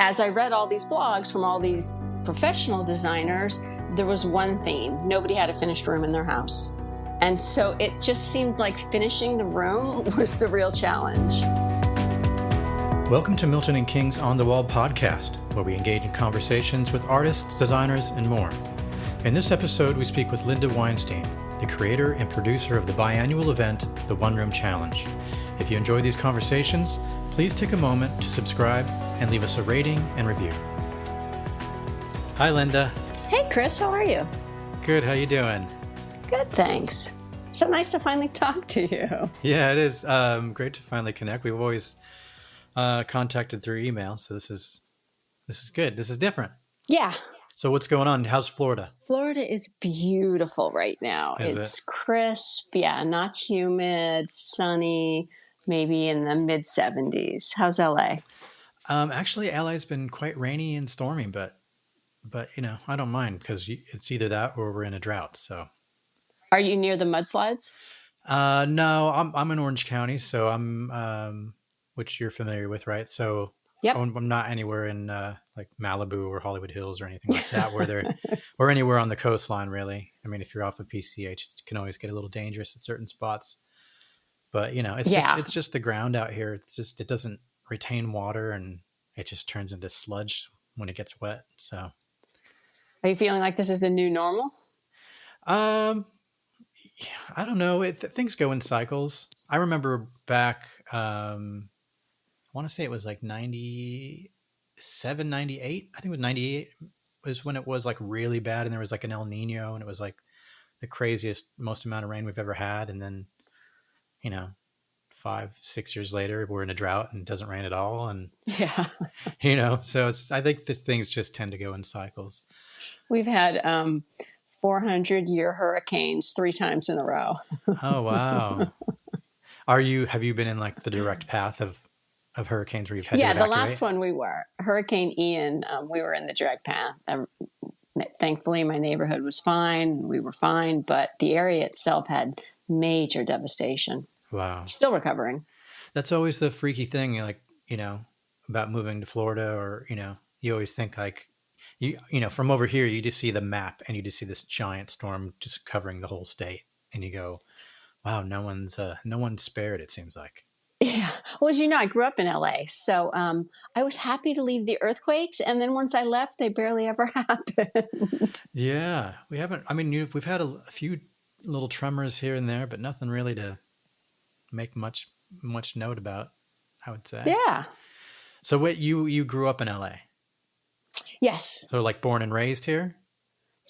as I read all these blogs from all these professional designers, there was one theme. Nobody had a finished room in their house. And so it just seemed like finishing the room was the real challenge. Welcome to Milton & King's On the Wall podcast, where we engage in conversations with artists, designers, and more. In this episode, we speak with Linda Weinstein, the creator and producer of the biannual event, the One Room Challenge. If you enjoy these conversations, please take a moment to subscribe and leave us a rating and review. Hi, Linda. Hey, Chris, how are you? Good, how you doing? Good, thanks. So nice to finally talk to you. Yeah, it is great to finally connect. We've always contacted through email, so this is good. This is different. Yeah. So what's going on? How's Florida? Florida is beautiful right now. It's crisp, not humid, sunny, maybe in the mid 70s. How's LA? Actually, LA's been quite rainy and stormy, but you know, I don't mind because it's either that or we're in a drought. So, are you near the mudslides? No, I'm in Orange County, so I'm which you're familiar with, right? So, yep. I'm not anywhere in like Malibu or Hollywood Hills or anything like that, or anywhere on the coastline, really. I mean, if you're off of PCH, it can always get a little dangerous at certain spots. But you know, it's just the ground out here. It doesn't retain water, and it just turns into sludge when it gets wet. So, are you feeling like this is the new normal? I don't know. Things go in cycles. I remember back, I want to say it was like 97, 98. I think it was 98 was when it was like really bad, and there was like an El Nino, and it was like the craziest, most amount of rain we've ever had. And then, you know, 5-6 years later, we're in a drought and it doesn't rain at all. And you know, so I think these things just tend to go in cycles. We've had 400-year hurricanes 3 times in a row. Oh, wow. Have you been in like the direct path of hurricanes where you've had to evacuate? The last one we were. Hurricane Ian, we were in the direct path. Thankfully, my neighborhood was fine. We were fine, but the area itself had major devastation. Wow. Still recovering. That's always the freaky thing, like, you know, about moving to Florida, or, you know, you always think like, you know, from over here, you just see the map and you just see this giant storm just covering the whole state. And you go, wow, no one's spared, it seems like. Yeah. Well, as you know, I grew up in LA, so I was happy to leave the earthquakes. And then once I left, they barely ever happened. Yeah. We've had a few little tremors here and there, but nothing really to make much note about, I would say. Yeah. So you grew up in LA? Yes. So like born and raised here?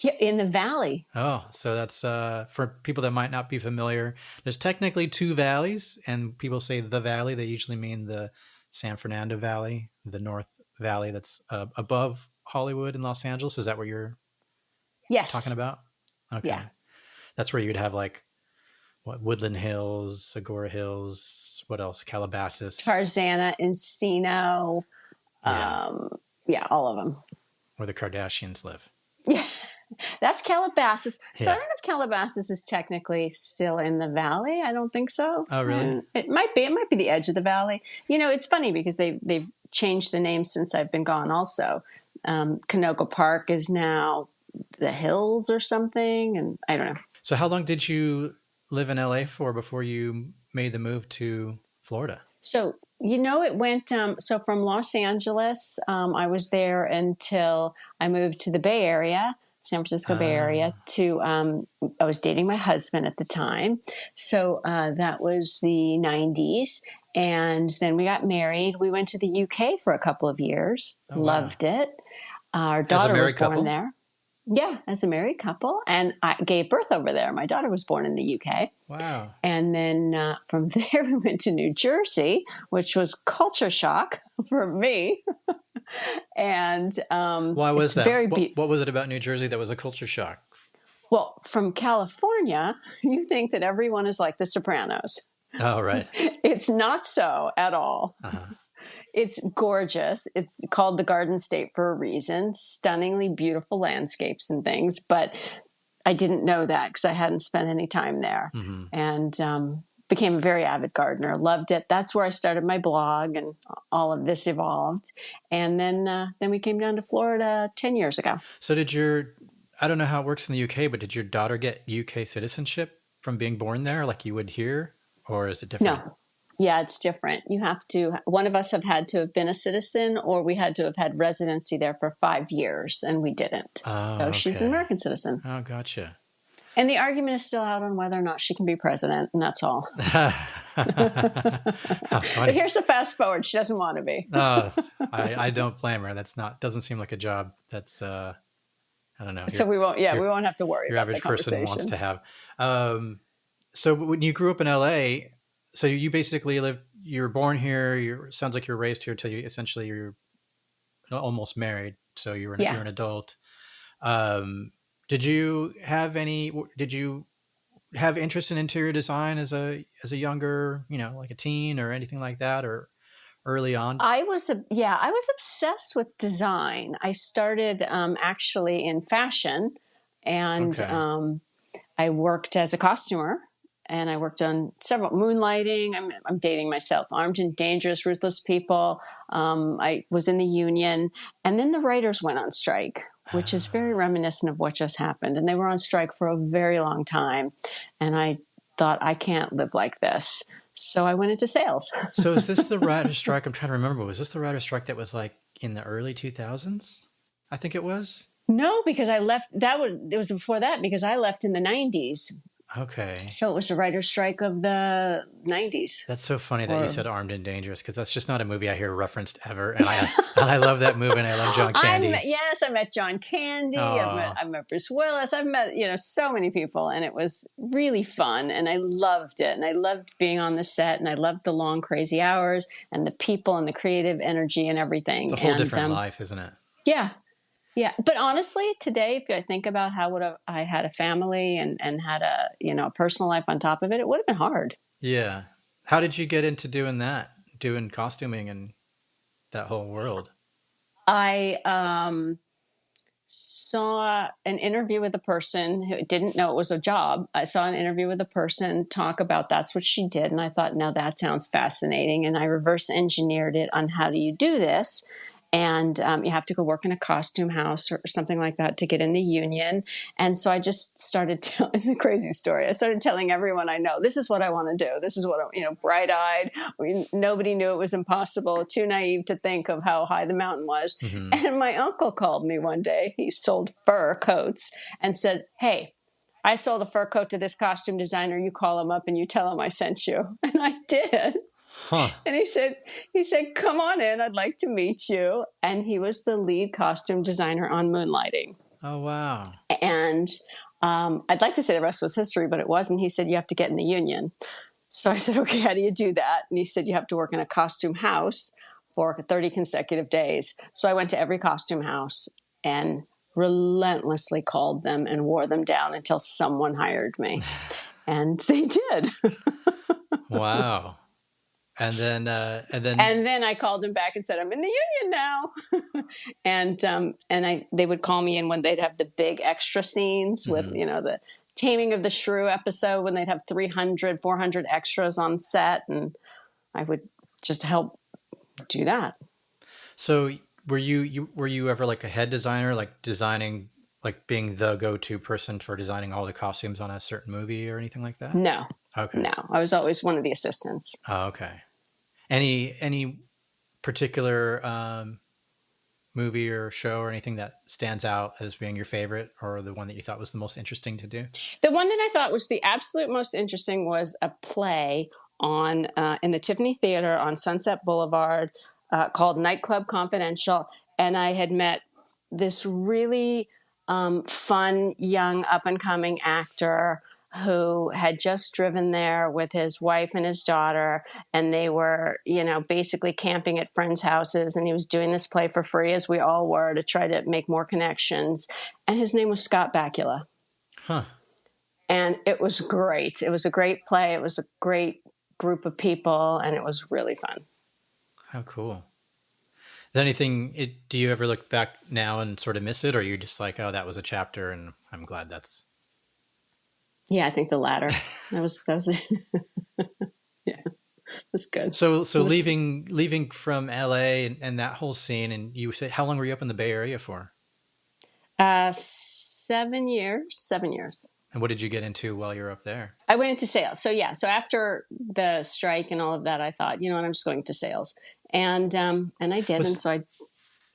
Yeah, in the valley. Oh, so that's for people that might not be familiar. There's technically 2 valleys, and people say the valley. They usually mean the San Fernando Valley, the North Valley that's above Hollywood and Los Angeles. Is that what you're talking about? Okay. Yeah. That's where you'd have like what, Woodland Hills, Agora Hills, what else? Calabasas, Tarzana, Encino. All of them. Where the Kardashians live. Yeah. That's Calabasas. So I don't know if Calabasas is technically still in the valley. I don't think so. Oh, really? It might be. It might be the edge of the valley. You know, it's funny because they've changed the name since I've been gone also. Canoga Park is now the Hills or something, and I don't know. So how long did you live in LA for before you made the move to Florida? So, you know, it went, so from Los Angeles, I was there until I moved to the Bay Area, San Francisco Bay Area, I was dating my husband at the time. So that was the 90s. And then we got married. We went to the UK for a couple of years. Oh, loved it. Our daughter was born there. Yeah, as a married couple. And I gave birth over there. My daughter was born in the UK. Wow. And then from there, we went to New Jersey, which was culture shock for me. And why was that? What was it about New Jersey that was a culture shock? Well, from California, you think that everyone is like the Sopranos. Oh, right. It's not so at all. Uh-huh. It's gorgeous. It's called the Garden State for a reason. Stunningly beautiful landscapes and things. But I didn't know that because I hadn't spent any time there. Mm-hmm. And became a very avid gardener, loved it. That's where I started my blog, and all of this evolved. And then we came down to Florida 10 years ago. So I don't know how it works in the UK, but did your daughter get UK citizenship from being born there like you would here? Or is it different? No. Yeah, it's different. You have to, one of us have had to have been a citizen, or we had to have had residency there for 5 years, and we didn't. Oh, So she's an okay. American citizen. Oh, gotcha. And the argument is still out on whether or not she can be president, and that's all. How funny. But here's the fast forward. She doesn't want to be. I don't blame her. Doesn't seem like a job that's, I don't know. So we won't have to worry your about average the person wants to have. So when you grew up in LA, so you basically you were born here. Sounds like you were raised here till you're almost married. So you're an adult. Did you have interest in interior design as a younger, like a teen or anything like that, or early on? I was obsessed with design. I started actually in fashion, and Okay. I worked as a costumer, and I worked on several moonlighting. I'm dating myself. Armed and Dangerous, Ruthless People. I was in the union, and then the writers went on strike, which is very reminiscent of what just happened. And they were on strike for a very long time, and I thought, I can't live like this. So I went into sales. So is this the writer's strike? I'm trying to remember. Was this the writer's strike that was like in the early 2000s? I think it was. No, because I left. It was before that, because I left in the 90s. Okay. So it was the writer's strike of the 90s. That's so funny that you said Armed and Dangerous, because that's just not a movie I hear referenced ever. And I love that movie, and I love John Candy. I met John Candy. I met Bruce Willis. I've met, so many people, and it was really fun, and I loved it. And I loved being on the set, and I loved the long, crazy hours, and the people, and the creative energy, and everything. It's a whole different life, isn't it? Yeah. Yeah, but honestly, today, if I think about how I had a family and had a personal life on top of it, it would have been hard. Yeah. How did you get into doing costuming and that whole world? I saw an interview with a person who didn't know it was a job. I saw an interview with a person talk about that's what she did, and I thought, now that sounds fascinating. And I reverse engineered it on how do you do this. And you have to go work in a costume house or something like that to get in the union. And so I just started it's a crazy story. I started telling everyone I know, this is what I want to do. This is what, bright-eyed. Nobody knew it was impossible, too naive to think of how high the mountain was. Mm-hmm. And my uncle called me one day. He sold fur coats and said, hey, I sold a fur coat to this costume designer. You call him up and you tell him I sent you. And I did. Huh. And he said, come on in. I'd like to meet you. And he was the lead costume designer on Moonlighting. Oh, wow. And I'd like to say the rest was history, but it wasn't. He said, you have to get in the union. So I said, okay, how do you do that? And he said, you have to work in a costume house for 30 consecutive days. So I went to every costume house and relentlessly called them and wore them down until someone hired me. And they did. Wow. And then I called him back and said, I'm in the union now. and they would call me in when they'd have the big extra scenes with, the Taming of the Shrew episode, when they'd have 300, 400 extras on set. And I would just help do that. So were you ever like a head designer, like designing, like being the go-to person for designing all the costumes on a certain movie or anything like that? No. Okay. No, I was always one of the assistants. Oh, okay. Any particular movie or show or anything that stands out as being your favorite, or the one that you thought was the most interesting to do? The one that I thought was the absolute most interesting was a play on in the Tiffany Theater on Sunset Boulevard called Nightclub Confidential. And I had met this really fun, young, up-and-coming actor who had just driven there with his wife and his daughter, and they were, basically camping at friends' houses, and he was doing this play for free, as we all were, to try to make more connections. And his name was Scott Bakula. Huh. And it was great. It was a great play. It was a great group of people, and it was really fun. How cool. Is there anything, do you ever look back now and sort of miss it, or are you just like, oh, that was a chapter and I'm glad that's... Yeah, I think the latter. That was yeah, it was good. So It was leaving from LA and that whole scene, and you said, how long were you up in the Bay Area for? 7 years. 7 years. And what did you get into while you were up there? I went into sales. So yeah, so after the strike and all of that, I thought, you know what, I'm just going to sales, and I did, and Was so I.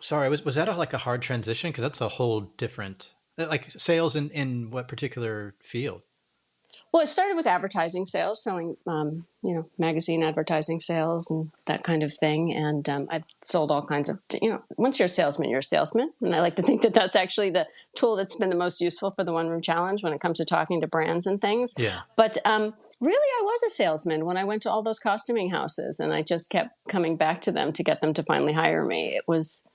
Sorry, was that like a hard transition? Because that's a whole different, like sales in what particular field? Well, it started with advertising sales, selling, magazine advertising sales and that kind of thing. And I've sold all kinds of, once you're a salesman, you're a salesman. And I like to think that that's actually the tool that's been the most useful for the One Room Challenge when it comes to talking to brands and things. Yeah. But really, I was a salesman when I went to all those costuming houses, and I just kept coming back to them to get them to finally hire me. It was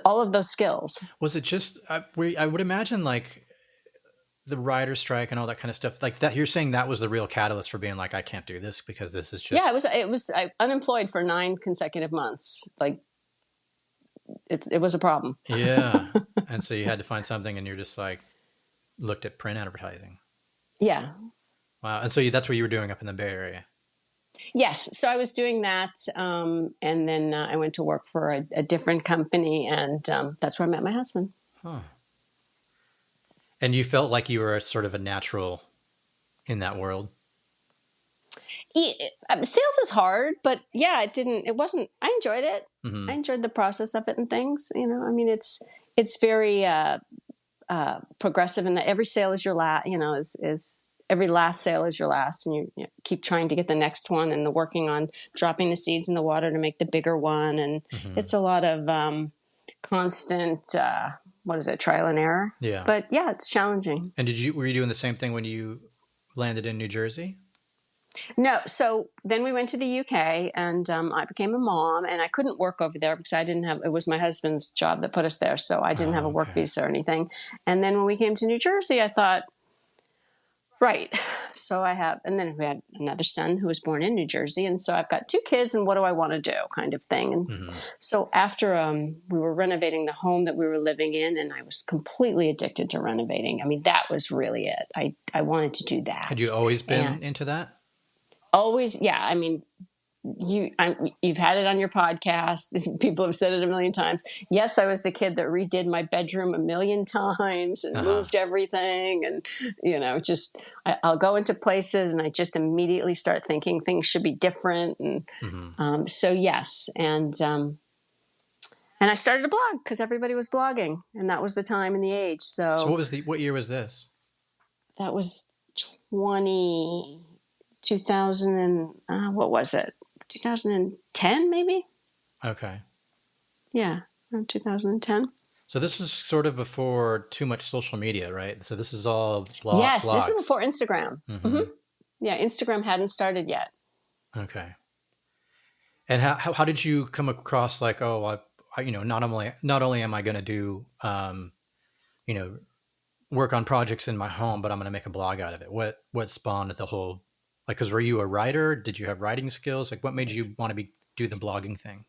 all of those skills. Was it just, I would imagine like the writer strike and all that kind of stuff like that. You're saying that was the real catalyst for being like, I can't do this because this is Yeah, just. I unemployed for 9 consecutive months. Like it was a problem. Yeah. And so you had to find something and you're just like, looked at print advertising. Yeah. Wow. And so that's what you were doing up in the Bay Area. Yes. So I was doing that. And then I went to work for a different company, and that's where I met my husband. Huh. And you felt like you were sort of a natural in that world. Sales is hard, but yeah, it wasn't, I enjoyed it. Mm-hmm. I enjoyed the process of it and things, I mean, it's very, progressive, and that every sale is your last, is every last sale is your last, and you keep trying to get the next one, and the working on dropping the seeds in the water to make the bigger one. And Mm-hmm. it's a lot of, constant, what is it? Trial and error. Yeah. But yeah, it's challenging. And were you doing the same thing when you landed in New Jersey? No. So then we went to the UK, and I became a mom, and I couldn't work over there because it was my husband's job that put us there. So I didn't have a work Okay. visa or anything. And then when we came to New Jersey, I thought, right. So and then we had another son who was born in New Jersey. And so I've got 2 kids, and what do I want to do, kind of thing. And Mm-hmm. so after we were renovating the home that we were living in, and I was completely addicted to renovating. I mean, that was really it. I wanted to do that. Had you always been into that? Always, yeah. I mean, you've had it on your podcast. People have said it a million times. Yes, I was the kid that redid my bedroom a million times and moved everything, and I'll go into places and I just immediately start thinking things should be different. And Mm-hmm. so yes, and I started a blog because everybody was blogging, and that was the time and the age. So what year was this? That was 2000 and what was it? 2010, maybe? Okay. Yeah, around 2010. So this was sort of before too much social media, right? So this is all Yes, blogs. this is before Instagram. Mm-hmm. Mm-hmm. Yeah, Instagram hadn't started yet. Okay. And how did you come across like, oh, not only am I going to do, work on projects in my home, but I'm going to make a blog out of it. What spawned the whole, like, because were you a writer? Did you have writing skills? Like, what made you want to do the blogging thing?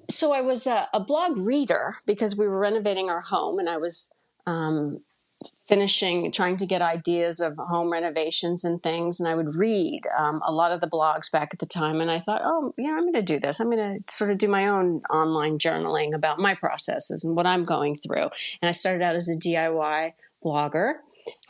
So I was a blog reader because we were renovating our home, and I was trying to get ideas of home renovations and things. And I would read a lot of the blogs back at the time. And I thought, I'm going to do this. I'm going to sort of do my own online journaling about my processes and what I'm going through. And I started out as a DIY blogger.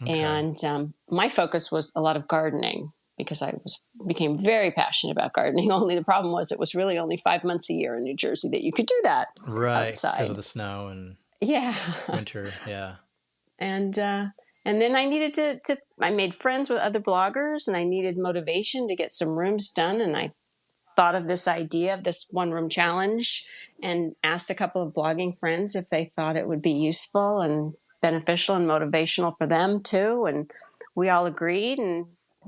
Okay. And my focus was a lot of gardening because I became very passionate about gardening. Only the problem was it was really only 5 months a year in New Jersey that you could do that outside. Because of the snow and winter. Yeah. And then I needed I made friends with other bloggers, and I needed motivation to get some rooms done. And I thought of this idea of this One Room Challenge and asked a couple of blogging friends if they thought it would be useful and beneficial and motivational for them too. And we all agreed and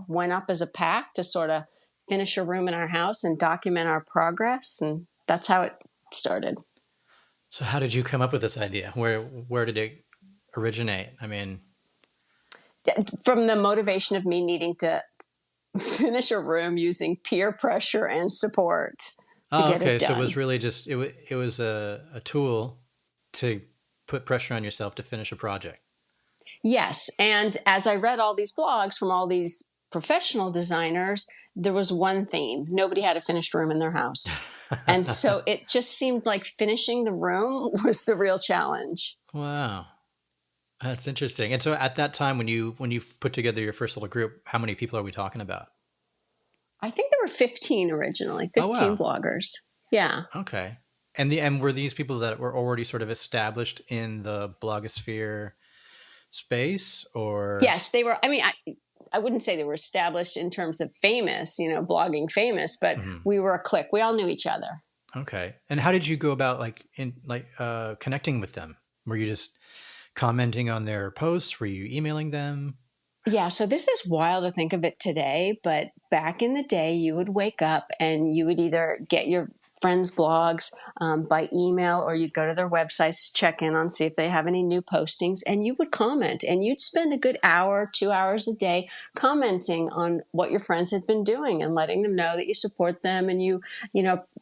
went up as a pack to sort of finish a room in our house and document our progress. And that's how it started. So how did you come up with this idea? Where did it originate? I mean, from the motivation of me needing to finish a room using peer pressure and support to get it done. So it was really just it was a tool to put pressure on yourself to finish a project. Yes. And as I read all these blogs from all these professional designers, there was one theme. Nobody had a finished room in their house. And so it just seemed like finishing the room was the real challenge. Wow. That's interesting. And so at that time when you put together your first little group, how many people are we talking about? I think there were 15 originally, Oh 15 wow. bloggers. Yeah. Okay. And were these people that were already sort of established in the blogosphere space or Yes, they were. I mean, I wouldn't say they were established in terms of famous, blogging famous, but Mhm. we were a clique. We all knew each other. Okay. And how did you go about connecting with them? Were you just commenting on their posts? Were you emailing them? Yeah, so this is wild to think of it today, but back in the day, you would wake up and you would either get your friends' blogs by email, or you'd go to their websites to check in on see if they have any new postings, and you would comment, and you'd spend a good hour, 2 hours a day commenting on what your friends had been doing and letting them know that you support them, and you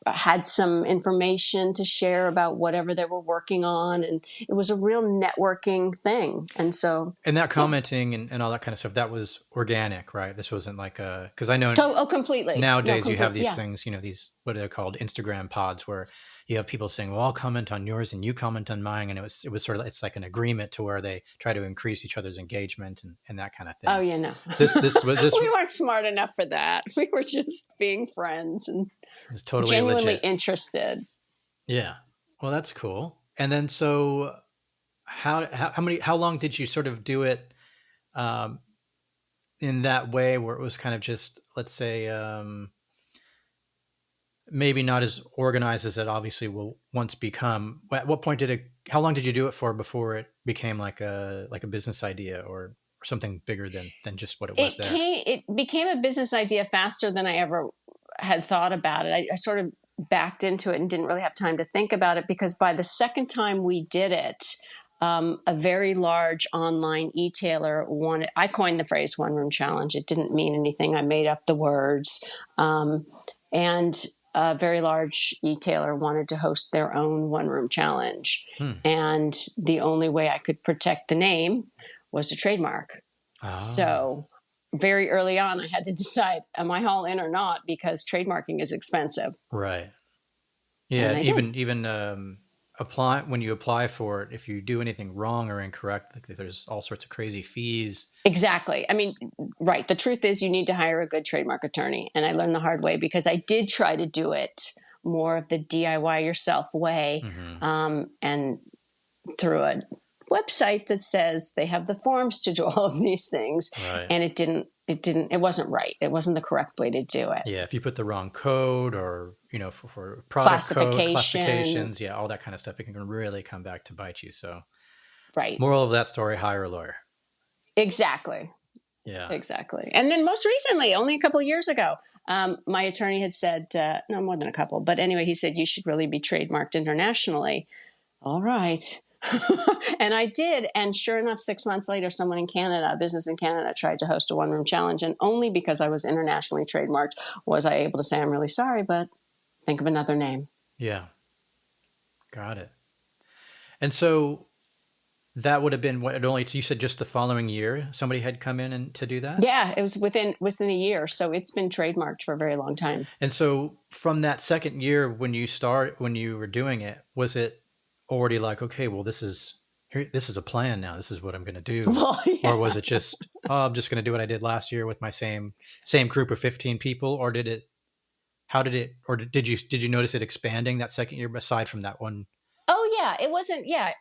had some information to share about whatever they were working on, and it was a real networking thing. And so, And that yeah. commenting and all that kind of stuff, that was organic, right? This wasn't like because I know Oh, completely. No, nowadays you have complete. these Yeah. things, these, what are they called? Instagram pods where you have people saying, well, I'll comment on yours and you comment on mine. And it was sort of, it's like an agreement to where they try to increase each other's engagement and that kind of Oh, thing. yeah, no. This We weren't smart enough for that. We were just being friends and is totally genuinely legit. interested. Yeah. Well, that's cool. And then so how long did you sort of do it um, in that way where it was kind of just, let's say, maybe not as organized as it obviously will once become. At what point how long did you do it for before it became like a business idea or something bigger than just what it was there? It became a business idea faster than I ever had thought about it. I sort of backed into it and didn't really have time to think about it, because by the second time we did it, a very large online e-tailer wanted, I coined the phrase one room challenge. It didn't mean anything. I made up the words. And a very large e-tailer wanted to host their own one room challenge. Hmm. And the only way I could protect the name was to trademark. Oh, So very early on, I had to decide, am I all in or not? Because trademarking is expensive. right. Yeah, And and I did. even apply when you apply for it, if you do anything wrong or incorrect, like there's all sorts of crazy fees. Exactly. I mean, right. The truth is, you need to hire a good trademark attorney. And I learned the hard way, because I did try to do it more of the DIY yourself way, Hmm. and through a website that says they have the forms to do all of these things. Right. And it wasn't right. It wasn't the correct way to do it. Yeah, if you put the wrong code or for product code Classification. classifications, yeah, all that kind of stuff, it can really come back to bite you. So, Right. moral of that story: hire a lawyer. Exactly. Yeah. Exactly. And then most recently, only a couple of years ago, my attorney had said, no more than a couple, but anyway, he said, you should really be trademarked internationally. All right. And I did. And sure enough, 6 months later, someone in Canada, a business in Canada, tried to host a one room challenge. And only because I was internationally trademarked was I able to say, I'm really sorry, but think of another name. Yeah. Got it. And so that would have been what, only you said just the following year somebody had come in and to do that. Yeah, it was within a year. So it's been trademarked for a very long time. And so from that second year when you were doing it, was it already like, okay, well, this is a plan now. This is what I'm going to do. Well, Or yeah. was it just, oh, I'm just going to do what I did last year with my same group of 15 people? Or did you notice it expanding that second year aside from that one? Oh yeah, it wasn't. Yeah.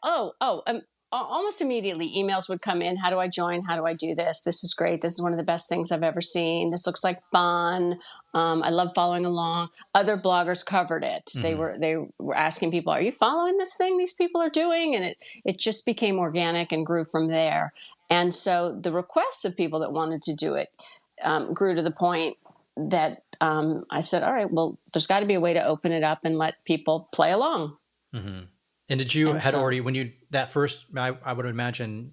Almost immediately, emails would come in. How do I join? How do I do this? This is great. This is one of the best things I've ever seen. This looks like fun. I love following along. Other bloggers covered it. Mm-hmm. They were asking people, "Are you following this thing these people are doing?" And it just became organic and grew from there. And so the requests of people that wanted to do it grew to the point that I said, "All right, well, there's got to be a way to open it up and let people play along." Mm-hmm. And did you And had so already when you that first? I would imagine.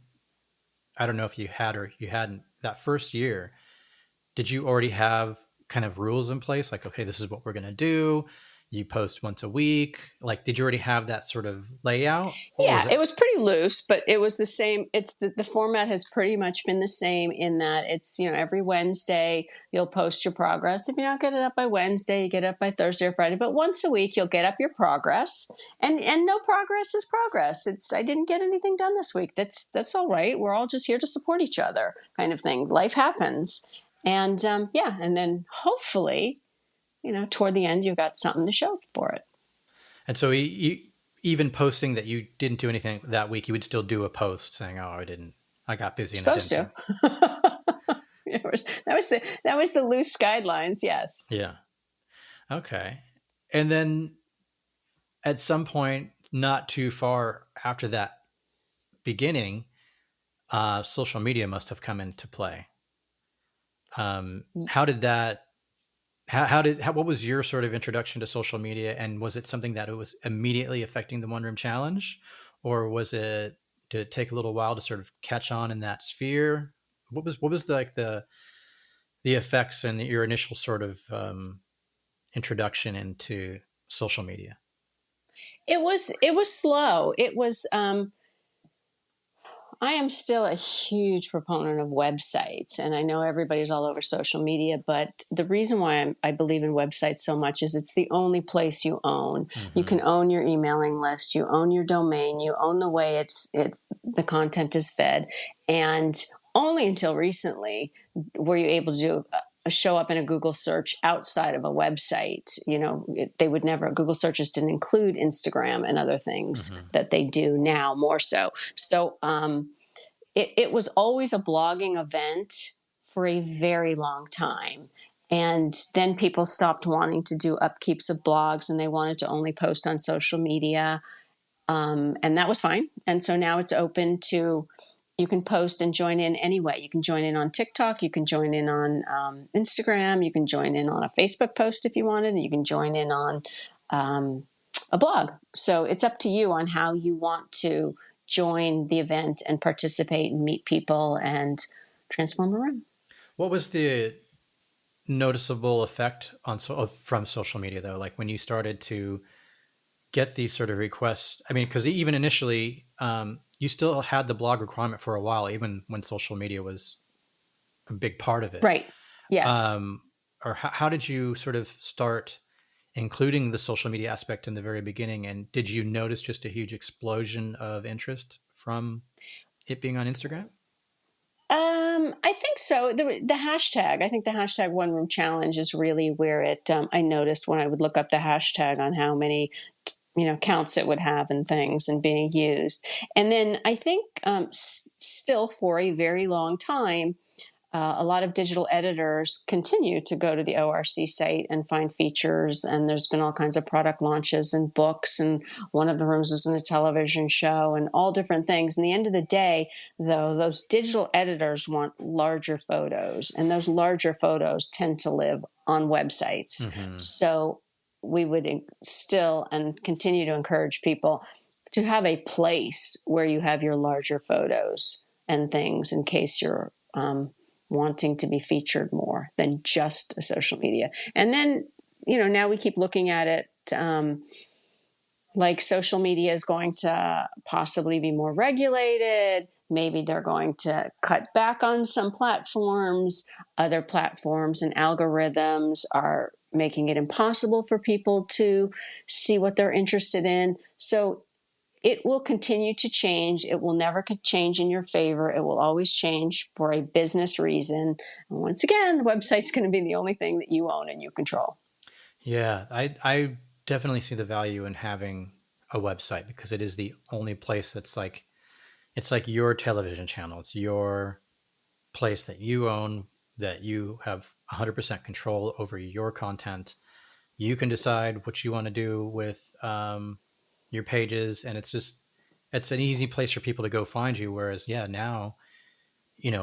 I don't know if you had or you hadn't that first year. Did you already have kind of rules in place? Like, okay, this is what we're going to do. you post once a week? Like, did you already have that sort of layout, or was Yeah, it? it was pretty loose, but it was the same. It's the format has pretty much been the same in that it's, every Wednesday you'll post your progress. If you don't get it up by Wednesday, you get it up by Thursday or Friday. But once a week you'll get up your progress. And no progress is progress. It's I didn't get anything done this week. That's all right. We're all just here to support each other, kind of thing. Life happens. And yeah, and then hopefully, toward the end you've got something to show for it. And so even posting that you didn't do anything that week, you would still do a post saying, "Oh, I got busy and I Supposed didn't to. do." That was the loose guidelines. Yes. Yeah. Okay. And then at some point, not too far after that beginning, social media must have come into play. How did that? What was your sort of introduction to social media, and was it something that it was immediately affecting the One Room Challenge, or did it take a little while to sort of catch on in that sphere? What was the effects and your initial sort of introduction into social media? It was slow. I am still a huge proponent of websites, and I know everybody's all over social media, but the reason why I believe in websites so much is it's the only place you own. You Mm-hmm. can own your emailing list, you own your domain, you own the way it's the content is fed, and only until recently were you able to do show up in a Google search outside of a website. They would never, Google searches didn't include Instagram and other things Mm-hmm. that they do now more so. So it was always a blogging event for a very long time. And then people stopped wanting to do upkeeps of blogs and they wanted to only post on social media. And that was fine. And so now it's open to, you can post and join in anyway. You can join in on TikTok. You can join in on Instagram. You can join in on a Facebook post if you wanted. And you can join in on a blog. So it's up to you on how you want to join the event and participate and meet people and transform the room. What was the noticeable effect from social media though? Like when you started to get these sort of requests, I mean, because even initially, you still had the blog requirement for a while, even when social media was a big part of it. Right. Yes. Um, or how did you sort of start including the social media aspect in the very beginning? And did you notice just a huge explosion of interest from it being on Instagram? I think so. The hashtag, I think the hashtag One Room Challenge is really where it, I noticed when I would look up the hashtag on how many, counts it would have and things and being used. And then I think still for a very long time, a lot of digital editors continue to go to the ORC site and find features. And there's been all kinds of product launches and books. And one of the rooms was in a television show and all different things. And the end of the day, though, those digital editors want larger photos. And those larger photos tend to live on websites. Mm-hmm. So we would still and continue to encourage people to have a place where you have your larger photos and things in case you're wanting to be featured more than just a social media. And then, now we keep looking at it like social media is going to possibly be more regulated. Maybe they're going to cut back on some platforms. Other platforms and algorithms are making it impossible for people to see what they're interested in. So it will continue to change. It will never change in your favor. It will always change for a business reason. And once again, the website's going to be the only thing that you own and you control. Yeah, I definitely see the value in having a website because it is the only place that's like, it's like your television channel. It's your place that you own, that you have 100% control over your content. You can decide what you want to do with your pages, and it's an easy place for people to go find you. Whereas, yeah, now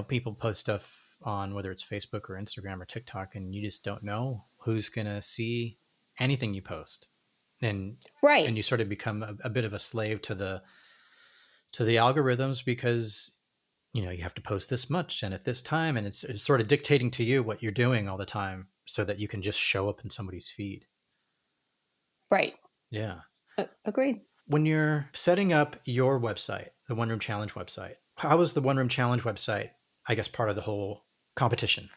people post stuff on whether it's Facebook or Instagram or TikTok, and you just don't know who's gonna see anything you post, and Right. you sort of become a bit of a slave to the algorithms because you have to post this much and at this time, and it's sort of dictating to you what you're doing all the time so that you can just show up in somebody's feed. Right. Yeah. Agreed. When you're setting up your website, the One Room Challenge website, how was the One Room Challenge website, I guess, part of the whole competition?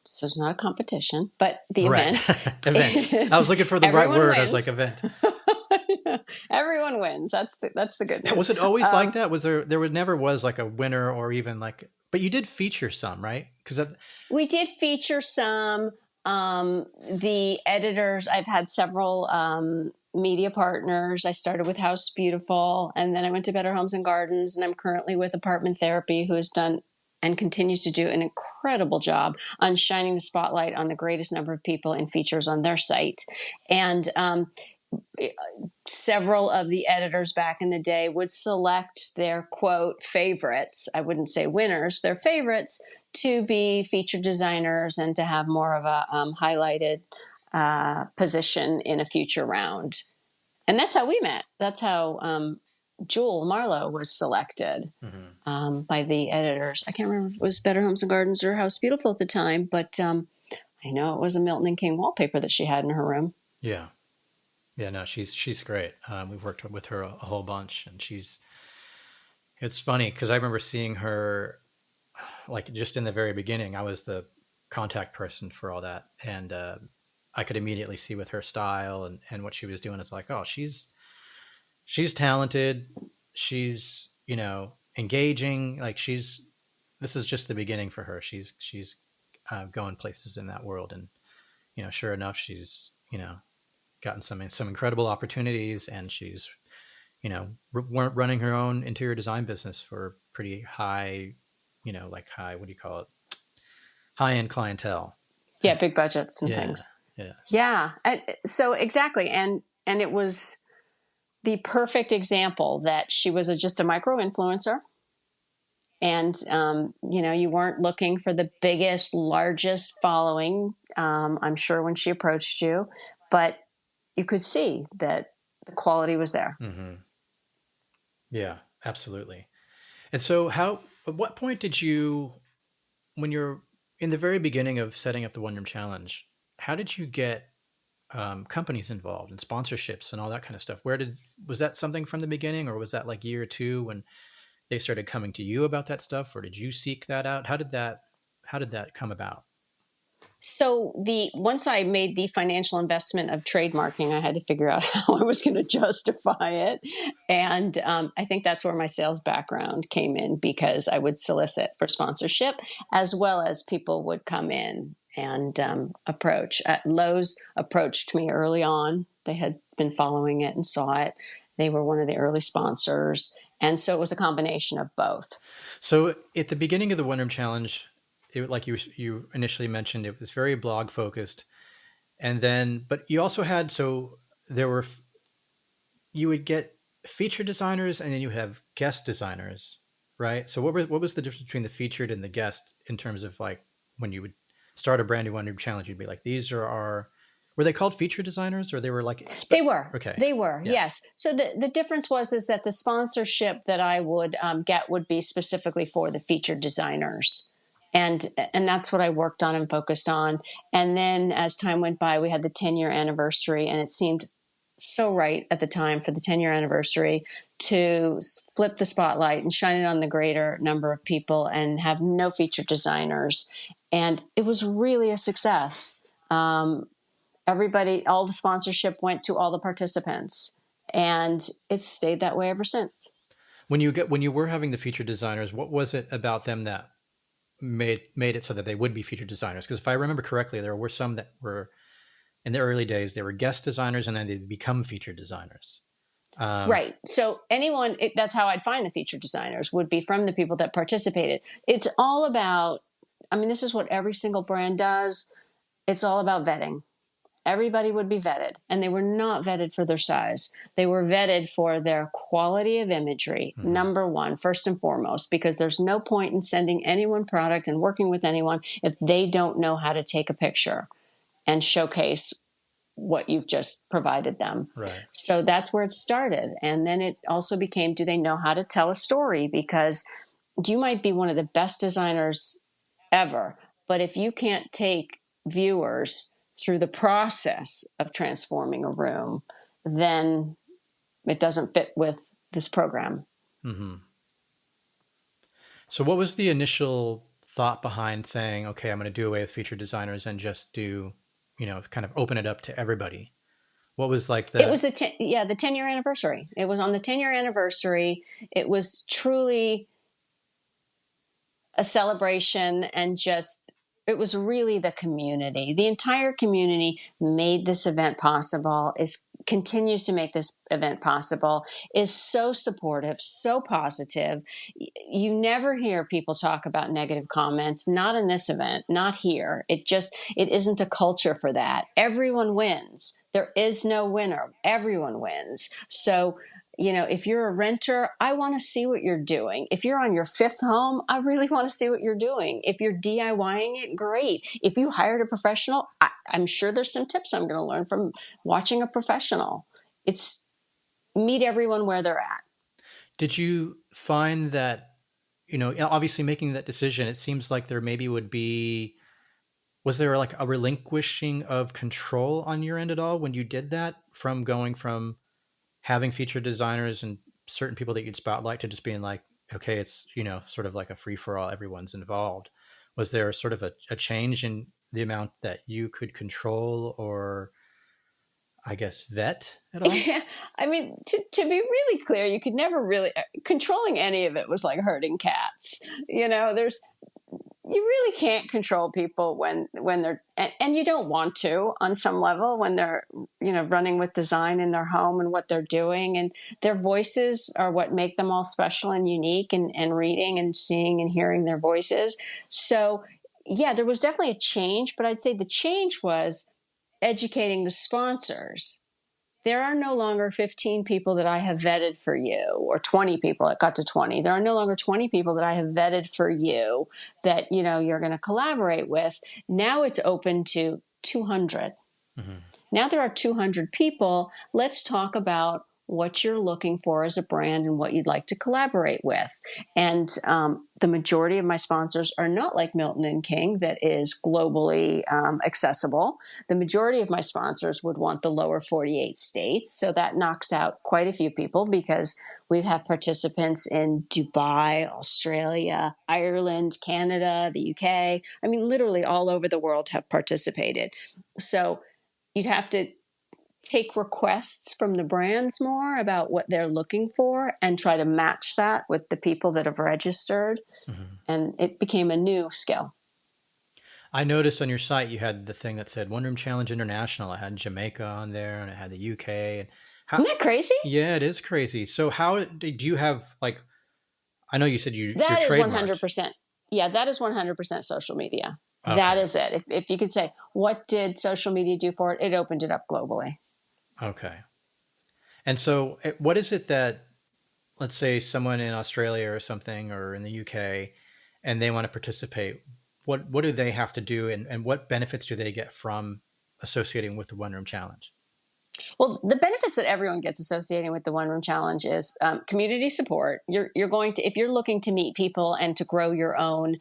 So it's not a competition, but the Right. event Events. I was is looking for the right everyone word. I was like, wins. event. Everyone wins. That's the good news. Was it always like that? Was there never was like a winner or even like, but you did feature some, right? Because that, We did feature some. The editors, I've had several media partners. I started with House Beautiful, and then I went to Better Homes and Gardens, and I'm currently with Apartment Therapy, who has done and continues to do an incredible job on shining the spotlight on the greatest number of people in features on their site. And several of the editors back in the day would select their quote favorites. I wouldn't say winners, their favorites to be featured designers and to have more of a highlighted position in a future round. And that's how we met. That's how Jewel Marlowe was selected mhm. by the editors. I can't remember if it was Better Homes and Gardens or House Beautiful at the time, but I know it was a Milton and King wallpaper that she had in her room. Yeah. Yeah, no, she's great. We've worked with her a whole bunch, and it's funny because I remember seeing her like just in the very beginning. I was the contact person for all that, and I could immediately see with her style and what she was doing. It's like, oh, she's talented. She's engaging. Like this is just the beginning for her. She's going places in that world, and sure enough, she's gotten some incredible opportunities, and she's running her own interior design business for pretty high, like high, what do you call it, high end clientele. Yeah, big budgets and Yeah. things. Yes. Yeah. And so exactly. And it was the perfect example that she was just a micro influencer. And, you weren't looking for the biggest, largest following, I'm sure, when she approached you, but you could see that the quality was there. Mm-hmm. Yeah, absolutely. And so at what point when you're in the very beginning of setting up the One Room Challenge, how did you get companies involved and sponsorships and all that kind of stuff? Was that something from the beginning, or was that like year two when they started coming to you about that stuff, or did you seek that out? How did that come about? So once I made the financial investment of trademarking, I had to figure out how I was going to justify it, and I think that's where my sales background came in, because I would solicit for sponsorship as well as people would come in and approach. Lowe's approached me early on; they had been following it and saw it. They were one of the early sponsors, and so it was a combination of both. So at the beginning of the One Room Challenge, like you initially mentioned, it was very blog focused, and then but you also had there were you would get featured designers and then you have guest designers, right? So what was the difference between the featured and the guest in terms of like when you would start a brand new One Room Challenge, you'd be like, these are our were they called feature designers, or they were like They were. okay, They were. yeah, Yes. So the difference is that the sponsorship that I would get would be specifically for the featured designers, and that's what I worked on and focused on. And then as time went by, we had the 10-year anniversary, and it seemed so right at the time for the 10-year anniversary to flip the spotlight and shine it on the greater number of people and have no featured designers. And it was really a success. Everybody, all the sponsorship went to all the participants, and it's stayed that way ever since. when you were having the featured designers, what was it about them that made it so that they would be featured designers? Because if I remember correctly, there were some that were in the early days they were guest designers and then they'd become featured designers. Right. So that's how I'd find the featured designers, would be from the people that participated. It's all about, I mean, this is what every single brand does. It's all about vetting. Everybody would be vetted, and they were not vetted for their size. They were vetted for their quality of imagery, Mm-hmm. number one, first and foremost, because there's no point in sending anyone product and working with anyone if they don't know how to take a picture and showcase what you've just provided them. Right. So that's where it started. And then it also became, do they know how to tell a story? Because you might be one of the best designers ever, but if you can't take viewers through the process of transforming a room, then it doesn't fit with this program. Mm-hmm. So what was the initial thought behind saying, okay, I'm going to do away with feature designers and just do, kind of open it up to everybody? What was like It the was the 10-year anniversary. It was on the 10-year anniversary. It was truly a celebration, and just, it was really the community. The entire community made this event possible, continues to make this event possible, is so supportive, so positive. You never hear people talk about negative comments, not in this event, not here. It isn't a culture for that. Everyone wins. There is no winner. Everyone wins. So, if you're a renter, I want to see what you're doing. If you're on your fifth home, I really want to see what you're doing. If you're DIYing it, great. If you hired a professional, I'm sure there's some tips I'm going to learn from watching a professional. It's meet everyone where they're at. Did you find that, obviously making that decision, it seems like there maybe was there like a relinquishing of control on your end at all when you did that, from going from having feature designers and certain people that you'd spotlight to just being like, okay, it's, sort of like a free for all, everyone's involved? Was there sort of a change in the amount that you could control or, I guess, vet at all? Yeah, I mean, to be really clear, you could never really controlling any of it was like herding cats. You really can't control people when they're, and you don't want to on some level, when they're, running with design in their home and what they're doing, and their voices are what make them all special and unique, and reading and seeing and hearing their voices. So yeah, there was definitely a change, but I'd say the change was educating the sponsors. There are no longer 15 people that I have vetted for you, or 20 people. It got to 20. There are no longer 20 people that I have vetted for you that, you're going to collaborate with. Now it's open to 200. Mm-hmm. Now there are 200 people. Let's talk about what you're looking for as a brand and what you'd like to collaborate with. And the majority of my sponsors are not like Milton and King, that is globally accessible. The majority of my sponsors would want the lower 48 states. So that knocks out quite a few people, because we have participants in Dubai, Australia, Ireland, Canada, the UK. I mean, literally all over the world have participated. So you'd have to take requests from the brands more about what they're looking for and try to match that with the people that have registered. Mm-hmm. And it became a new skill. I noticed on your site you had the thing that said One Room Challenge International. It had Jamaica on there and it had the UK. And Isn't that crazy? Yeah, it is crazy. So how do you have, like, I know you said you're That is trademarked. 100%. Yeah, that is 100% social media. Okay. That is it. If you could say, what did social media do for it? It opened it up globally. Okay. And so what is it that, let's say someone in Australia or something, or in the UK, and they want to participate, what do they have to do, and what benefits do they get from associating with the One Room Challenge? Well, the benefits that everyone gets associating with the One Room Challenge is community support. You're going to, if you're looking to meet people and to grow your own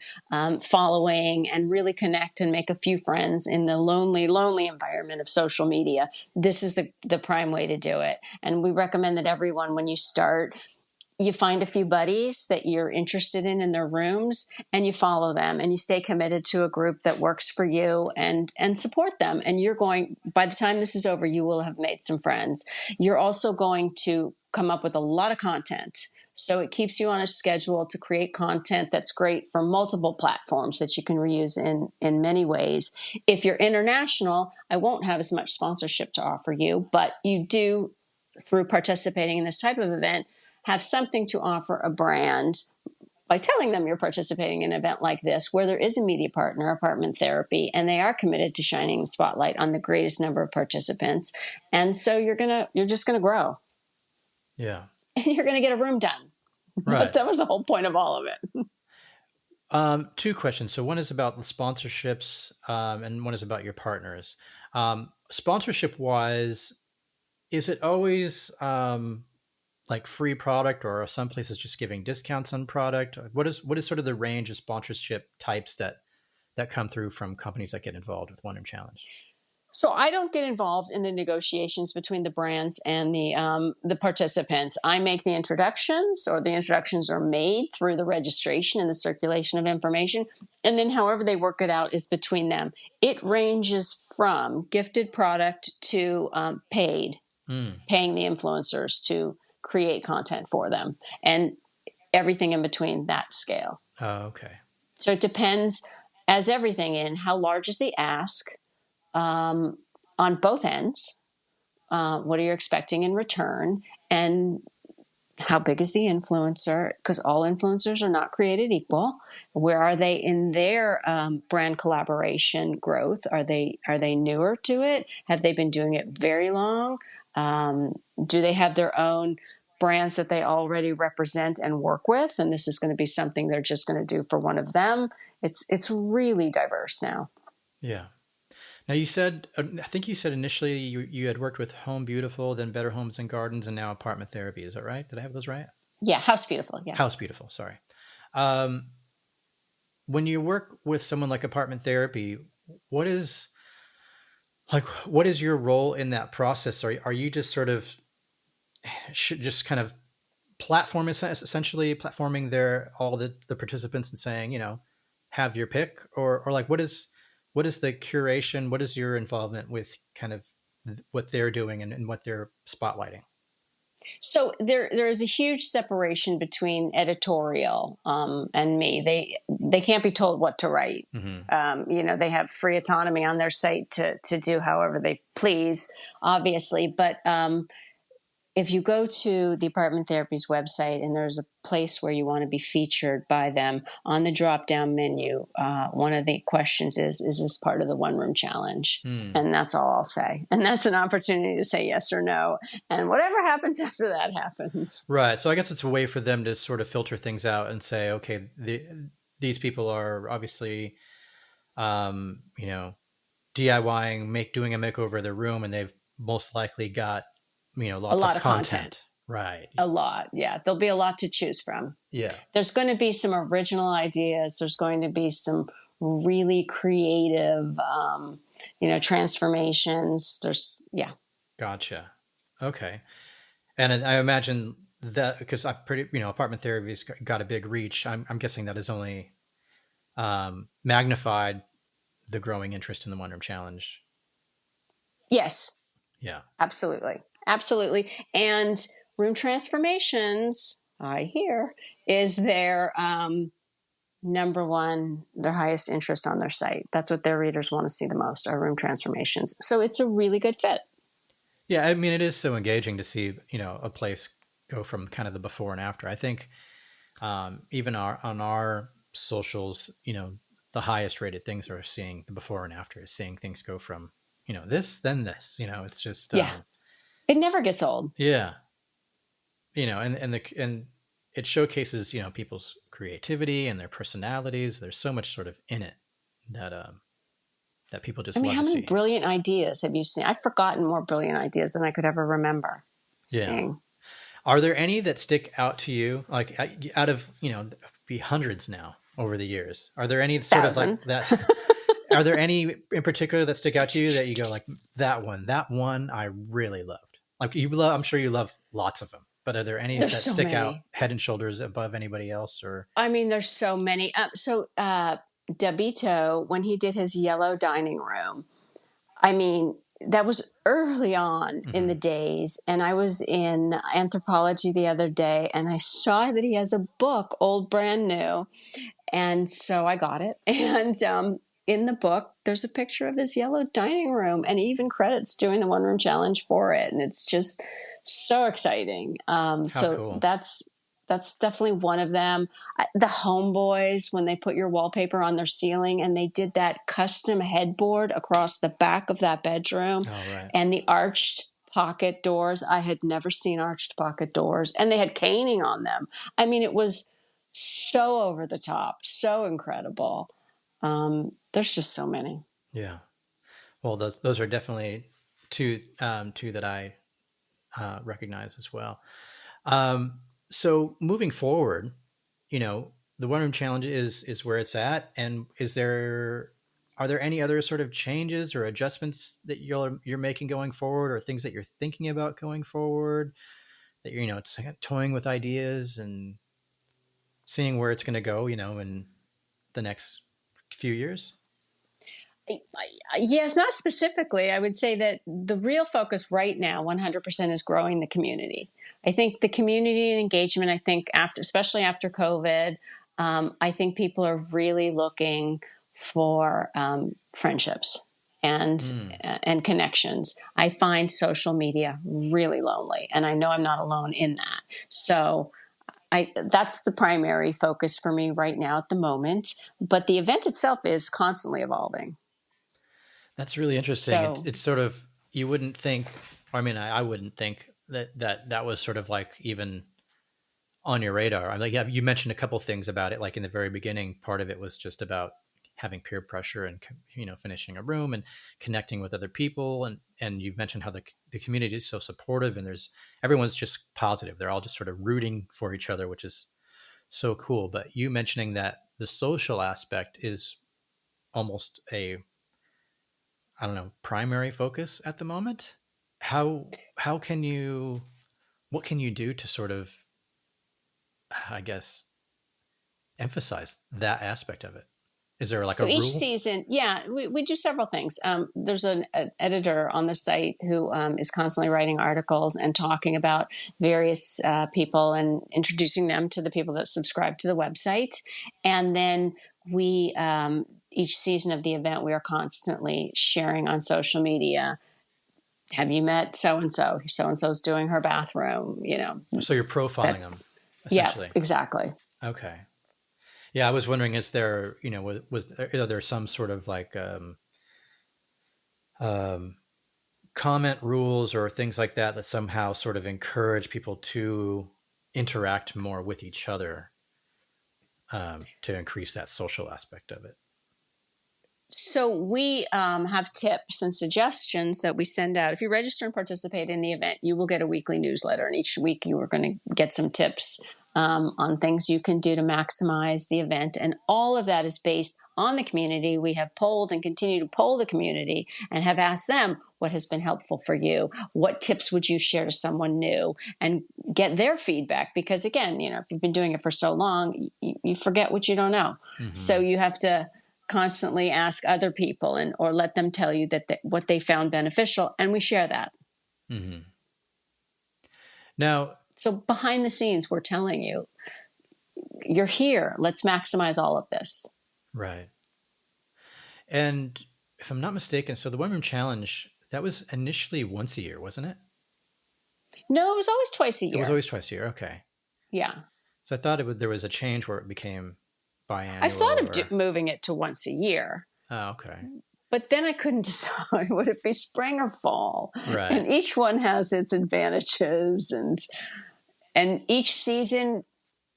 following and really connect and make a few friends in the lonely, lonely environment of social media, this is the prime way to do it. And we recommend that everyone, when you start, you find a few buddies that you're interested in their rooms, and you follow them, and you stay committed to a group that works for you, and support them. And by the time this is over, you will have made some friends. You're also going to come up with a lot of content. So it keeps you on a schedule to create content that's great for multiple platforms that you can reuse in many ways. If you're international, I won't have as much sponsorship to offer you, but you do, through participating in this type of event, have something to offer a brand by telling them you're participating in an event like this, where there is a media partner, Apartment Therapy, and they are committed to shining the spotlight on the greatest number of participants. And so you're just gonna grow. Yeah. And you're gonna get a room done. Right. That was the whole point of all of it. Two questions. So one is about the sponsorships, and one is about your partners. Sponsorship wise, is it always like free product, or are some places just giving discounts on product? What is sort of the range of sponsorship types that come through from companies that get involved with One Room Challenge? So I don't get involved in the negotiations between the brands and the participants. I make the introductions, or the introductions are made through the registration and the circulation of information, and then however they work it out is between them. It ranges from gifted product to paying the influencers to create content for them, and everything in between that scale. Oh, okay. So it depends, as everything in how large is the ask, on both ends. What are you expecting in return? And how big is the influencer? Because all influencers are not created equal. Where are they in their brand collaboration growth? Are they newer to it? Have they been doing it very long? Do they have their own brands that they already represent and work with? And this is going to be something they're just going to do for one of them. It's really diverse now. Yeah. Now you said, I think you said initially you had worked with Home Beautiful, then Better Homes and Gardens, and now Apartment Therapy. Is that right? Did I have those right? Yeah, House Beautiful. Yeah. House Beautiful. Sorry. Um, when you work with someone like Apartment Therapy, what is what is your role in that process? Are you just sort of just kind of essentially platforming all the participants and saying, have your pick, or like what is the curation, what is your involvement with kind of what they're doing and what they're spotlighting? So there is a huge separation between editorial and me. They can't be told what to write. Mm-hmm. They have free autonomy on their site to do however they please, obviously. But if you go to the Apartment Therapy's website and there's a place where you want to be featured by them, on the drop-down menu, one of the questions is this part of the One Room Challenge? And that's all I'll say. And that's an opportunity to say yes or no. And whatever happens after that happens. Right. So I guess it's a way for them to sort of filter things out and say, okay, these people are obviously, DIYing, doing a makeover of their room, and they've most likely got lots A lot of of content. content. Right. A lot. Yeah. There'll be a lot to choose from. Yeah. There's going to be some original ideas. There's going to be some really creative, transformations. Gotcha. Okay. And I imagine that because Apartment Therapy's got a big reach. I'm guessing that has only magnified the growing interest in the One Room Challenge. Yes. Yeah. Absolutely. Absolutely. And Room Transformations, I hear, is their number one, their highest interest on their site. That's what their readers want to see the most, are Room Transformations. So it's a really good fit. Yeah, I mean, it is so engaging to see, a place go from kind of the before and after. I think even on our socials, the highest rated things are seeing the before and after, is seeing things go from, this, then this, it's just, it never gets old. Yeah. And it showcases, people's creativity and their personalities. There's so much sort of in it that people just love to see. How many brilliant ideas have you seen? I've forgotten more brilliant ideas than I could ever remember seeing. Are there any that stick out to you? Like out of, be hundreds now over the years. Are there any sort Thousands. of like that? Are there any in particular that stick out to you that you go like, that one I really loved? Like I'm sure you love lots of them, but are there any that stick out head and shoulders above anybody else? Or there's so many. Dabito, when he did his yellow dining room, that was early on in the days. And I was in Anthropology the other day and I saw that he has a book, old brand new. And so I got it. And in the book, there's a picture of his yellow dining room and even credits doing the One Room Challenge for it. And it's just so exciting. cool. That's definitely one of them. The Homeboys, when they put your wallpaper on their ceiling and they did that custom headboard across the back of that bedroom, and the arched pocket doors. I had never seen arched pocket doors, and they had caning on them. It was so over the top, so incredible. There's just so many. Yeah. Well, those are definitely two that I recognize as well. So moving forward, the One Room Challenge is where it's at. And is there are there any other sort of changes or adjustments that you're making going forward, or things that you're thinking about going forward, that you're, toying with ideas and seeing where it's going to go, in the next few years? Yes, not specifically. I would say that the real focus right now, 100%, is growing the community. I think the community and engagement, I think especially after COVID, I think people are really looking for friendships and Mm. and connections. I find social media really lonely, and I know I'm not alone in that. So that's the primary focus for me right now at the moment. But the event itself is constantly evolving. That's really interesting. So It's sort of, you wouldn't think, or I mean, I wouldn't think that was sort of like even on your radar. I'm like, yeah, you mentioned a couple things about it. Like in the very beginning, part of it was just about having peer pressure and finishing a room and connecting with other people. And you've mentioned how the community is so supportive, and everyone's just positive. They're all just sort of rooting for each other, which is so cool. But you mentioning that the social aspect is almost a, I don't know, primary focus at the moment. How can you, what can you do to sort of, I guess, emphasize that aspect of it? Is there like a So each rule? season, yeah, we do several things. There's an editor on the site who is constantly writing articles and talking about various people and introducing them to the people that subscribe to the website. And then each season of the event, we are constantly sharing on social media. Have you met so and so? So and so's doing her bathroom. So you're profiling That's them, yeah, essentially. exactly. Okay. Yeah, I was wondering, is there, are there some sort of like um, comment rules or things like that somehow sort of encourage people to interact more with each other, to increase that social aspect of it? So we have tips and suggestions that we send out. If you register and participate in the event, you will get a weekly newsletter, and each week you are going to get some tips on things you can do to maximize the event. And all of that is based on the community. We have polled and continue to poll the community and have asked them what has been helpful for you. What tips would you share to someone new, and get their feedback? Because again, if you've been doing it for so long, you forget what you don't know. So Mm-hmm. you have to constantly ask other people or let them tell you that what they found beneficial, and we share that. Mm-hmm. Now, So behind the scenes, we're telling you, you're here, let's maximize all of this. right. And if I'm not mistaken, so the One Room Challenge, that was initially once a year, wasn't it? No, it was always twice a It was year. always twice a year. Okay. Yeah, So I thought there was a change where it became I thought biannual of or, moving it to once a year, oh, okay. but then I couldn't decide, would it be spring or fall, Right. and each one has its advantages, and each season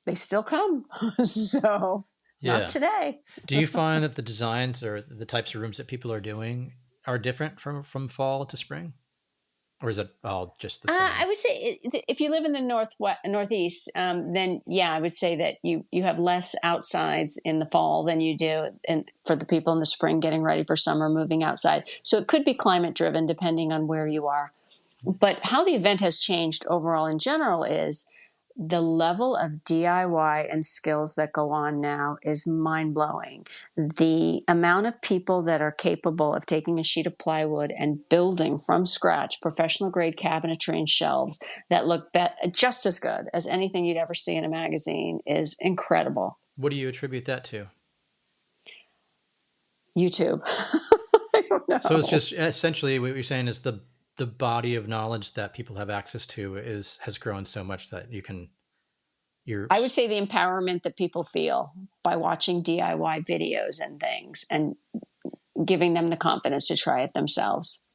they still come. So not Yeah. today. Do you find that the designs or the types of rooms that people are doing are different from fall to spring? Or is it all just the I same? would say if you live in the northeast, then yeah, I would say that you have less outsides in the fall than you do, and for the people in the spring getting ready for summer, moving outside. So it could be climate driven depending on where you are. But how the event has changed overall in general is the level of DIY and skills that go on now is mind blowing. The amount of people that are capable of taking a sheet of plywood and building from scratch professional grade cabinetry and shelves that look just as good as anything you'd ever see in a magazine is incredible. What do you attribute that to? YouTube. I don't So it's know. just essentially what you're saying is the body of knowledge that people have access to has grown so much that you're I would say the empowerment that people feel by watching DIY videos and things, and giving them the confidence to try it themselves.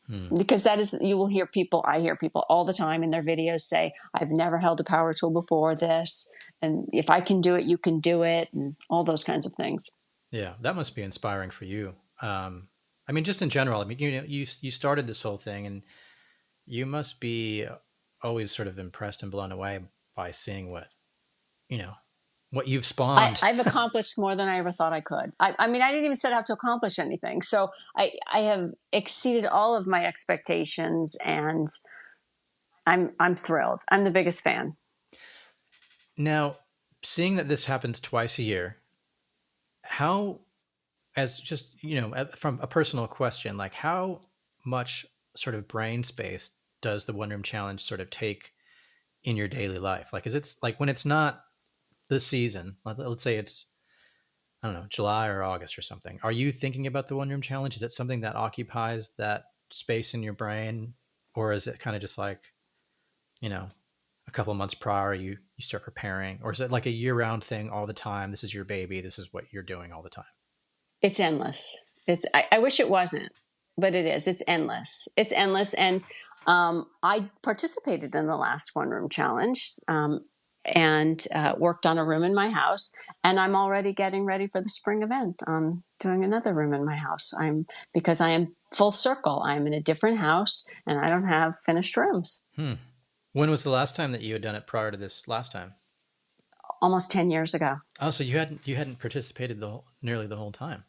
hmm. Because I hear people all the time in their videos say, I've never held a power tool before this. And if I can do it, you can do it. And all those kinds of things. Yeah, that must be inspiring for you. I mean, just in general. I mean, you started this whole thing, and you must be always sort of impressed and blown away by seeing what you know what you've spawned. I've accomplished more than I ever thought I could. I mean, I didn't even set out to accomplish anything. So I have exceeded all of my expectations, and I'm thrilled. I'm the biggest fan. Now, seeing that this happens twice a year, how, as just, from a personal question, like how much sort of brain space does the One Room Challenge sort of take in your daily life? Like, is it like when it's not the season, let's say it's, I don't know, July or August or something, are you thinking about the One Room Challenge? Is it something that occupies that space in your brain? Or is it kind of just like, a couple of months prior, you start preparing? Or is it like a year round thing all the time? This is your baby. This is what you're doing all the time. It's endless. I wish it wasn't, but it is. It's endless. It's endless. And I participated in the last One Room Challenge, and worked on a room in my house. And I'm already getting ready for the spring event. I'm doing another room in my house. Because I am full circle. I'm in a different house, and I don't have finished rooms. When was the last time that you had done it prior to this last time? Almost 10 years ago. Oh, so you hadn't participated nearly the whole time,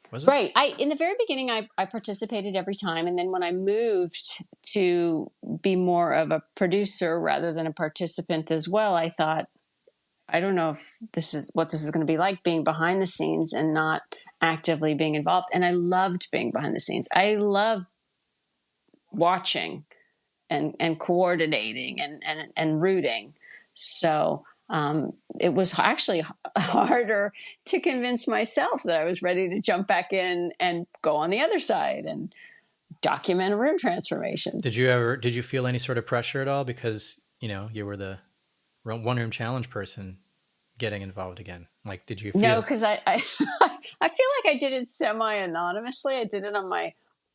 was it? Right. In the very beginning, I participated every time. And then when I moved to be more of a producer rather than a participant as well, I thought, I don't know if this is what this is going to be like, being behind the scenes and not actively being involved. And I loved being behind the scenes. I love watching and coordinating and rooting. So it was actually harder to convince myself that I was ready to jump back in and go on the other side and document a room transformation. Did you feel any sort of pressure at all because, you were the One Room Challenge person getting involved again? Like, did you feel... No, because I I feel like I did it semi-anonymously.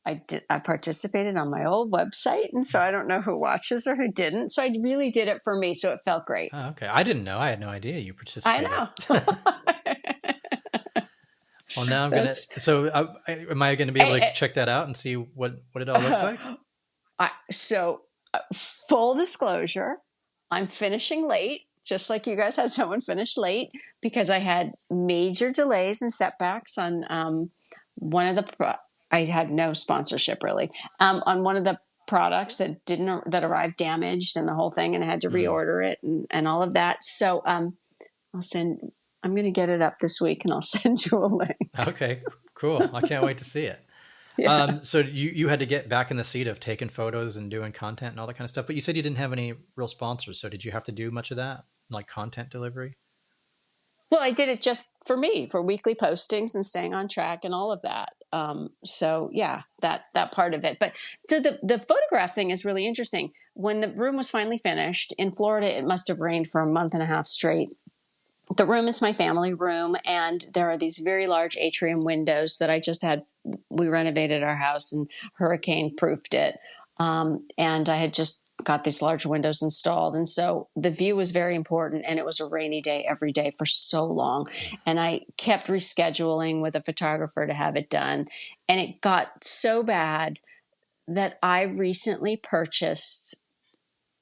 I participated on my old website, and so I don't know who watches or who didn't. So I really did it for me, so it felt great. Oh, okay. I didn't know. I had no idea you participated. I know. Well, now I'm going to... So am I going to be able to check that out and see what it all looks like? Full disclosure, I'm finishing late, just like you guys had someone finish late, because I had major delays and setbacks on one of the... I had no sponsorship really on one of the products that arrived damaged and the whole thing, and I had to reorder it and all of that. So I'm going to get it up this week, and I'll send you a link. Okay, cool. I can't wait to see it. Yeah. So you had to get back in the seat of taking photos and doing content and all that kind of stuff, but you said you didn't have any real sponsors. So did you have to do much of that, like content delivery? Well, I did it just for me, for weekly postings and staying on track and all of that. So yeah, that part of it. But so the photograph thing is really interesting. When the room was finally finished in Florida, it must have rained for a month and a half straight. The room is my family room, and there are these very large atrium windows that I just had. We renovated our house and hurricane proofed it. And I had just got these large windows installed. And so the view was very important, and it was a rainy day every day for so long. And I kept rescheduling with a photographer to have it done. And it got so bad that I recently purchased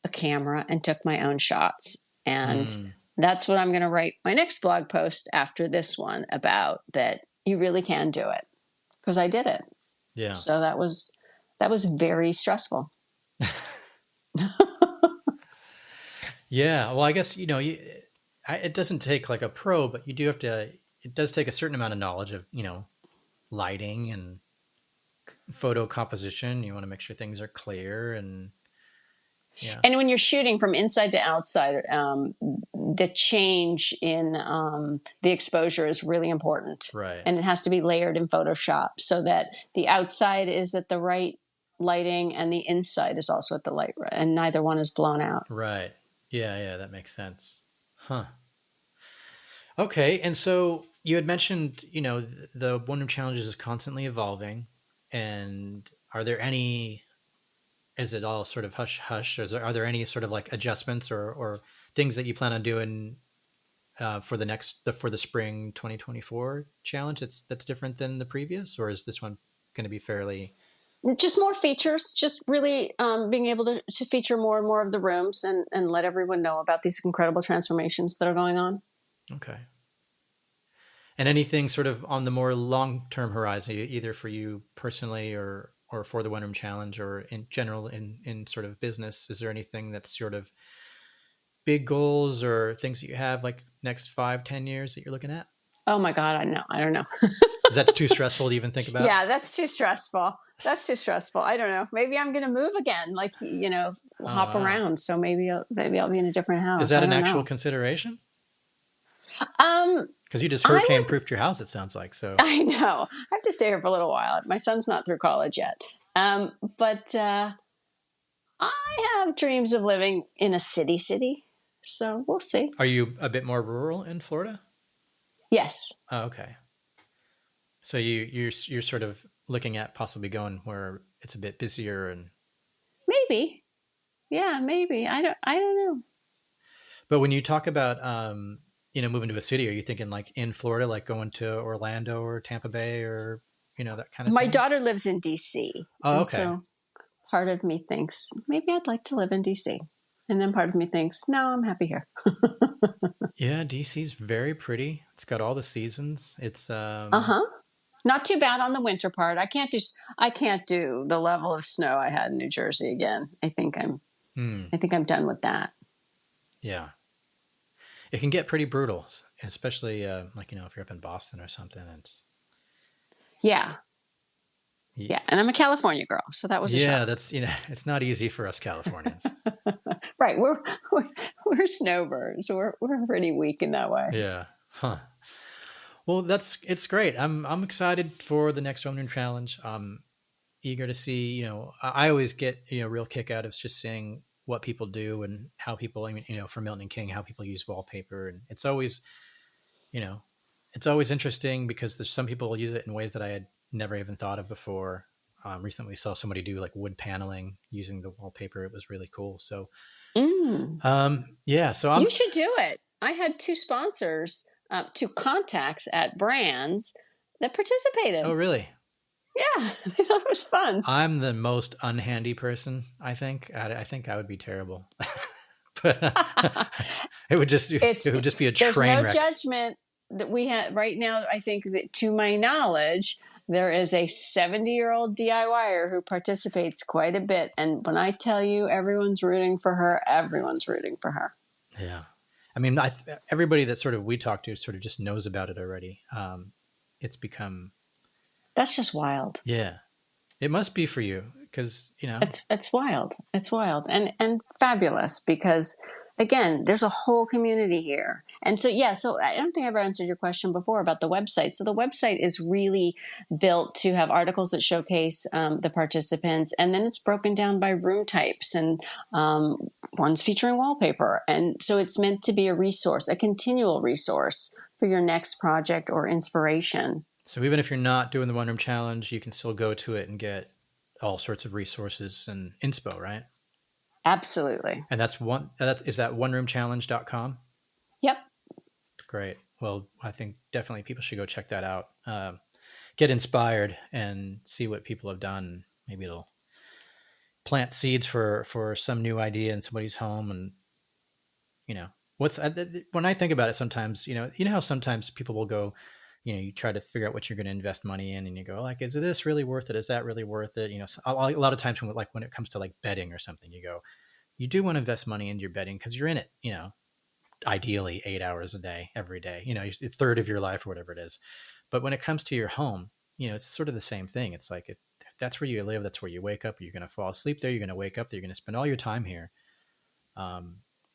a camera and took my own shots. And that's what I'm going to write my next blog post after this one about, that you really can do it, because I did it. Yeah. So that was very stressful. Yeah. Well, I guess, it doesn't take like a pro, but you do have to, it does take a certain amount of knowledge of, lighting and photo composition. You want to make sure things are clear and... Yeah. And when you're shooting from inside to outside, the change in the exposure is really important. Right. And it has to be layered in Photoshop so that the outside is at the right lighting and the inside is also at the light, and neither one is blown out. Right. Yeah, that makes sense. Huh. Okay. And so you had mentioned, the One Room Challenge is constantly evolving. And are there any... Is it all sort of hush hush? Are there any sort of like adjustments or things that you plan on doing for the spring 2024 challenge that's different than the previous, or is this one going to be fairly... Just more features, just really being able to feature more and more of the rooms and let everyone know about these incredible transformations that are going on. Okay. And anything sort of on the more long-term horizon, either for you personally or for the One Room Challenge or in general in sort of business, is there anything that's sort of big goals or things that you have like next 5-10 years that you're looking at? Oh my God, I don't know. Is that too stressful to even think about? Yeah, that's too stressful. That's too stressful. I don't know. Maybe I'm going to move again, like, Oh, hop wow. around. So maybe I'll be in a different Is house. that I an don't actual know. consideration? Um, Because you just I hurricane would. proofed your house, it sounds like. So, I know. I have to stay here for a little while. My son's not through college yet. But I have dreams of living in a city. So we'll see. are you a bit more rural in Florida? Yes, Oh, okay. So you're sort of looking at possibly going where it's a bit busier and. maybe. Yeah, maybe. I don't know. But when you talk about moving to a city, are you thinking like in Florida, like going to Orlando or Tampa Bay or that kind of My thing? daughter lives in DC, Oh, and okay. so part of me thinks maybe I'd like to live in DC. And then part of me thinks, no, I'm happy here. Yeah, DC's very pretty. It's got all the seasons. It's Uh-huh. Not too bad on the winter part. I can't do the level of snow I had in New Jersey again. hmm, I think I'm done with that. yeah. It can get pretty brutal, especially like if you're up in Boston or something. It's Yeah. Yeah. And I'm a California girl, so that was a yeah, shock. that's it's not easy for us Californians. Right. We're snowbirds. We're pretty weak in that way. Yeah. Huh. Well, it's great. I'm excited for the next One Room Challenge. Eager to see. I always get real kick out of just seeing what people do and how people. I mean, for Milton and King, how people use wallpaper, and you know, it's always interesting because there's some people use it in ways that I had never even thought of before. Recently, saw somebody do like wood paneling using the wallpaper. It was really cool. So, Mm. yeah. So You should do it. I had two sponsors, two contacts at brands that Oh, participated. really? Yeah, I thought it was fun. I'm the most unhandy person. I think. I think I would be terrible. But It's it would just be a there's train no wreck. judgment that we have right now. I think that, to my knowledge, there is a 70-year-old DIYer who participates quite a bit. And when I tell you everyone's rooting for her, everyone's rooting for her. Yeah, I mean, everybody that sort of we talk to sort of just knows about it already. It's become That's just wild. yeah. It must be for you because It's wild. It's wild and fabulous because, again, there's a whole community here. And so, yeah, so I don't think I ever answered your question before about the website. So the website is really built to have articles that showcase the participants, and then it's broken down by room types and ones featuring wallpaper. And so it's meant to be a resource, a continual resource for your next project or inspiration. So even if you're not doing the One Room Challenge, you can still go to it and get all sorts of resources and inspo, right? Absolutely. And is that oneroomchallenge.com? Yep. Great. Well, I think definitely people should go check that out. Get inspired and see what people have done. Maybe it'll plant seeds for some new idea in somebody's home. And what's when I think about it, sometimes how sometimes people will go, you try to figure out what you're going to invest money in, and you go like, is this really worth it? Is that really worth it? A lot of times when it comes to like betting or something, you go, you do want to invest money into your betting because you're in it, ideally 8 hours a day, every day, a third of your life or whatever it is. But when it comes to your home, it's sort of the same thing. It's like, if that's where you live, that's where you wake up, you're going to fall asleep there, you're going to wake up there, you're going to spend all your time here.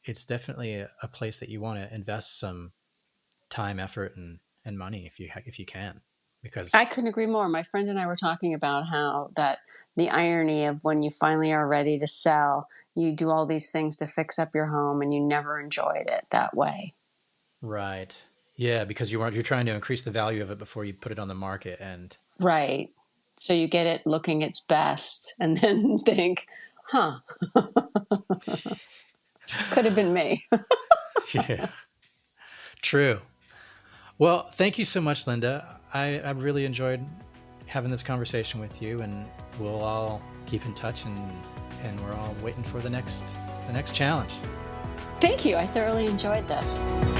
It's definitely a place that you want to invest some time, effort, and money if you can, because I couldn't agree more. My friend and I were talking about how that the irony of when you finally are ready to sell, you do all these things to fix up your home and you never enjoyed it that way. right, yeah, because you're trying to increase the value of it before you put it on the market, and Right. So you get it looking its best and then think, huh, could have been me. yeah, true. Well, thank you so much, Linda. I really enjoyed having this conversation with you, and we'll all keep in touch, and we're all waiting for the next challenge. Thank you. I thoroughly enjoyed this.